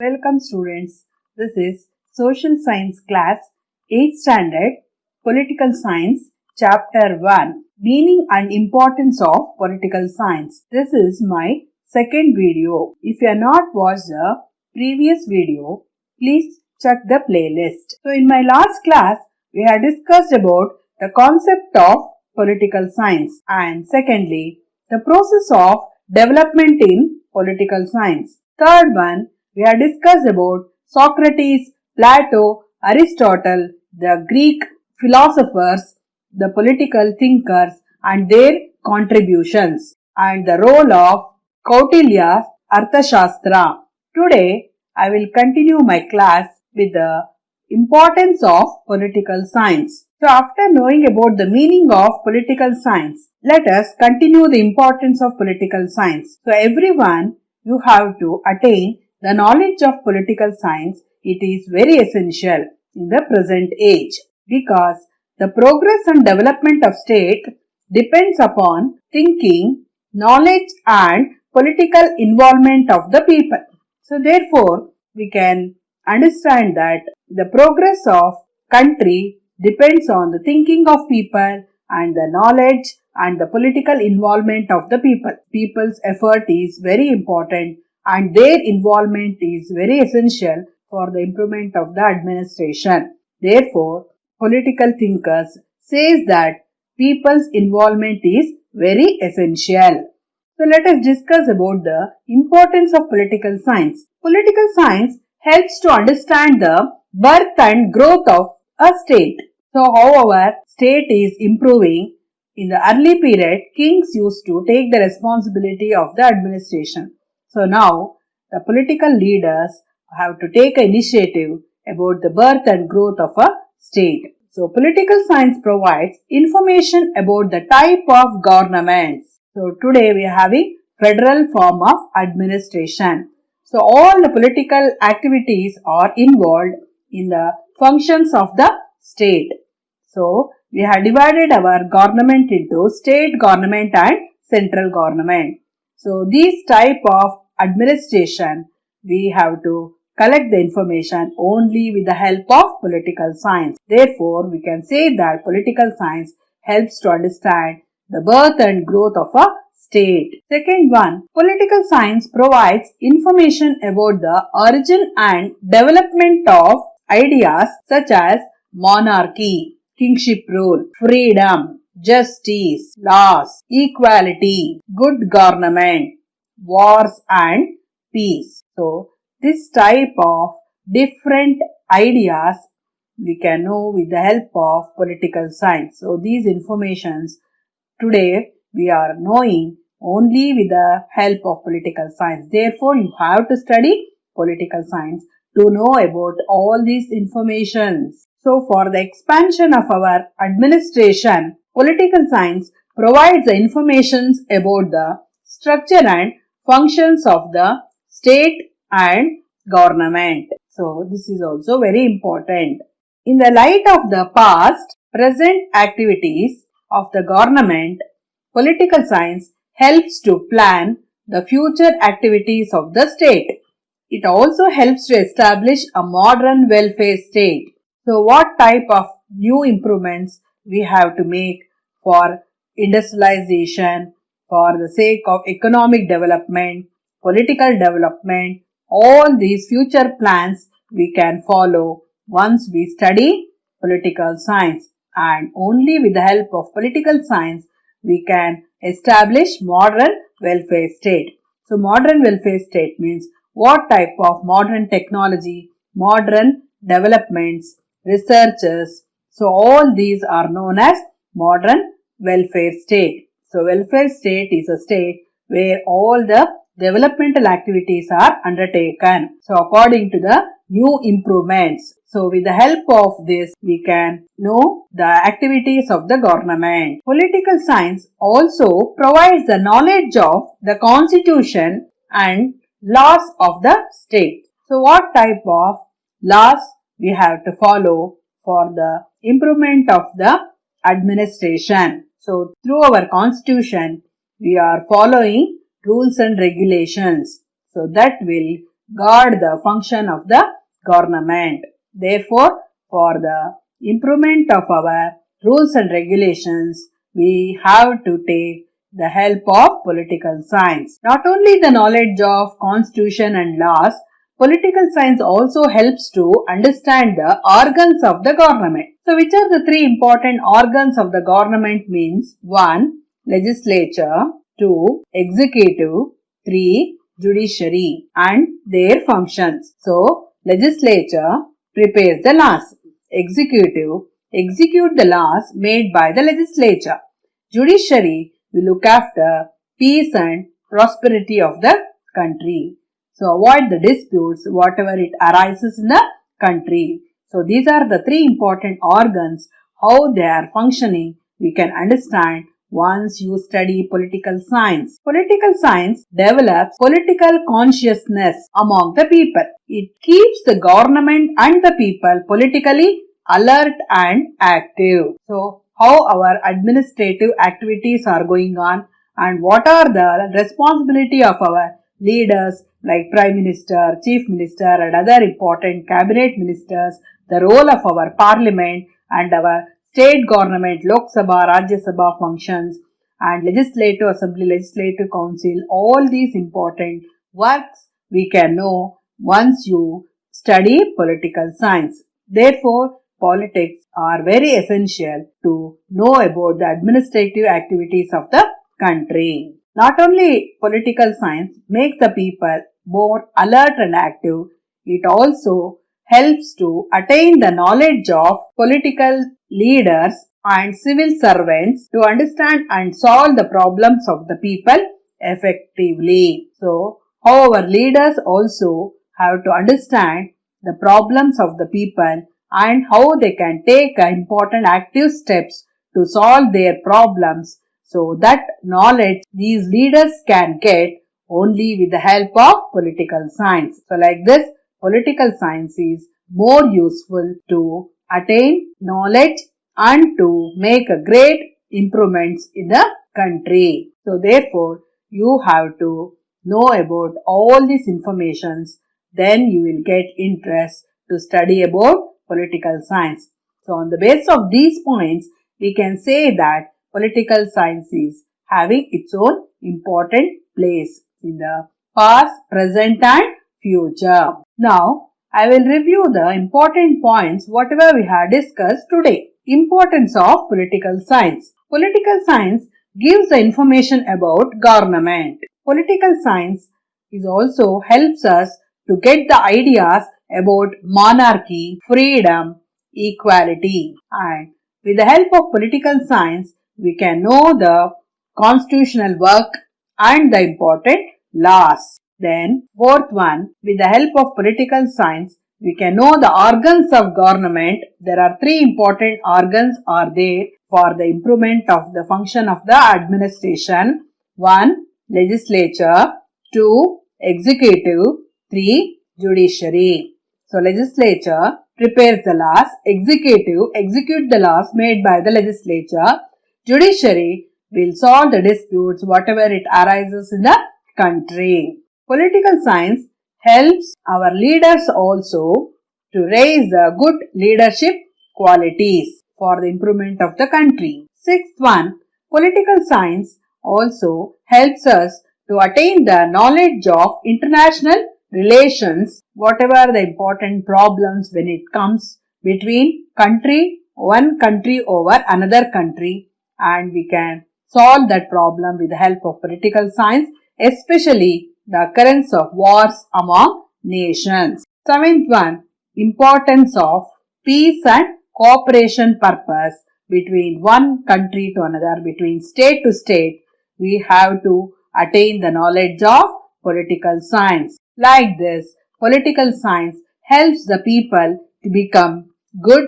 Welcome students. This is Social Science class 8th standard Political Science chapter 1 Meaning and Importance of Political Science. This is my second video. If you have not watched the previous video, please check the playlist. So in my last class, we had discussed about the concept of political science and secondly, the process of development in political science. Third one, we have discussed about Socrates, Plato, Aristotle, the Greek philosophers, the political thinkers and their contributions and the role of Kautilya's Arthashastra. Today, I will continue my class with the importance of political science. So after knowing about the meaning of political science, let us continue the importance of political science. So everyone, you have to attain the knowledge of political science. It is very essential in the present age because the progress and development of state depends upon thinking, knowledge and political involvement of the people. So therefore, we can understand that the progress of country depends on the thinking of people and the knowledge and the political involvement of the people. People's effort is very important and their involvement is very essential for the improvement of the administration. Therefore, political thinkers says that people's involvement is very essential. So let us discuss about the importance of political science. Political science helps to understand the birth and growth of a state. So however, state is improving. In the early period, kings used to take the responsibility of the administration. So now, the political leaders have to take initiative about the birth and growth of a state. So political science provides information about the type of governments. So today we are having federal form of administration. So all the political activities are involved in the functions of the state. So we have divided our government into state government and central government. So these type of administration we have to collect the information only with the help of political science. Therefore, we can say that political science helps to understand the birth and growth of a state. Second one, political science provides information about the origin and development of ideas such as monarchy, kingship rule, freedom, justice, laws, equality, good government, wars and peace. So, this type of different ideas we can know with the help of political science. So, these informations today we are knowing only with the help of political science. Therefore, you have to study political science to know about all these informations. So, for the expansion of our administration, political science provides the informations about the structure and functions of the state and government. So, this is also very important. In the light of the past, present activities of the government, political science helps to plan the future activities of the state. It also helps to establish a modern welfare state. So, what type of new improvements we have to make for industrialization, for the sake of economic development, political development, all these future plans we can follow once we study political science and only with the help of political science we can establish modern welfare state. So, modern welfare state means what type of modern technology, modern developments, researchers. So, all these are known as modern welfare state. So, welfare state is a state where all the developmental activities are undertaken. So, according to the new improvements. So, with the help of this, we can know the activities of the government. Political science also provides the knowledge of the constitution and laws of the state. So, what type of laws we have to follow for the improvement of the administration. So, through our constitution, we are following rules and regulations. So, that will guard the function of the government. Therefore, for the improvement of our rules and regulations, we have to take the help of political science. Not only the knowledge of constitution and laws, political science also helps to understand the organs of the government. So, which are the three important organs of the government means 1. Legislature, 2. Executive, 3. Judiciary and their functions. So, legislature prepares the laws. Executive execute the laws made by the legislature. Judiciary will look after peace and prosperity of the country. So, avoid the disputes whatever it arises in the country. So, these are the three important organs. How they are functioning, we can understand once you study political science. Political science develops political consciousness among the people. It keeps the government and the people politically alert and active. So, how our administrative activities are going on and what are the responsibility of our leaders like Prime Minister, Chief Minister and other important cabinet ministers, the role of our parliament and our state government, Lok Sabha, Rajya Sabha functions and legislative assembly, legislative council, all these important works we can know once you study political science. Therefore, politics are very essential to know about the administrative activities of the country. Not only political science makes the people more alert and active, it also helps to attain the knowledge of political leaders and civil servants to understand and solve the problems of the people effectively. So, how our leaders also have to understand the problems of the people and how they can take important active steps to solve their problems. So, that knowledge these leaders can get only with the help of political science. So, like this, political science is more useful to attain knowledge and to make a great improvements in the country. So, therefore, you have to know about all these informations. Then you will get interest to study about political science. So, on the basis of these points, we can say that political science is having its own important place in the past, present and future. Now, I will review the important points whatever we have discussed today. Importance of political science. Political science gives the information about government. Political science is also helps us to get the ideas about monarchy, freedom, equality, and with the help of political science we can know the constitutional work and the important laws. Then fourth one, with the help of political science we can know the organs of government. There are three important organs are there for the improvement of the function of the administration. 1. Legislature, 2. Executive, 3. Judiciary. So, legislature prepares the laws, executive execute the laws made by the legislature, judiciary will solve the disputes whatever it arises in the country. Political science helps our leaders also to raise the good leadership qualities for the improvement of the country. Sixth one, political science also helps us to attain the knowledge of international relations, whatever the important problems when it comes between one country over another country, and we can solve that problem with the help of political science, especially the occurrence of wars among nations. Seventh one, importance of peace and cooperation purpose between one country to another, between state to state, we have to attain the knowledge of political science. Like this, political science helps the people to become good,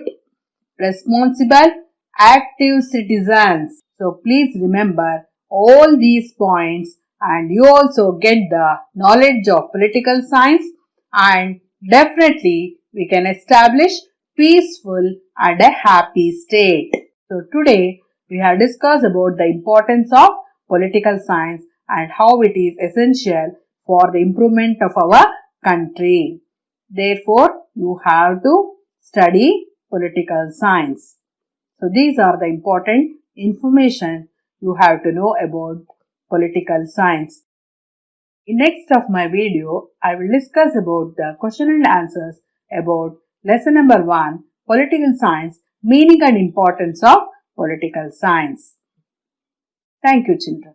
responsible, active citizens. So please remember all these points and you also get the knowledge of political science, and definitely we can establish peaceful and a happy state. So today we have discussed about the importance of political science and how it is essential for the improvement of our country. Therefore, you have to study political science. So, these are the important information you have to know about political science. In next of my video, I will discuss about the question and answers about lesson number 1, political science, meaning and importance of political science. Thank you, children.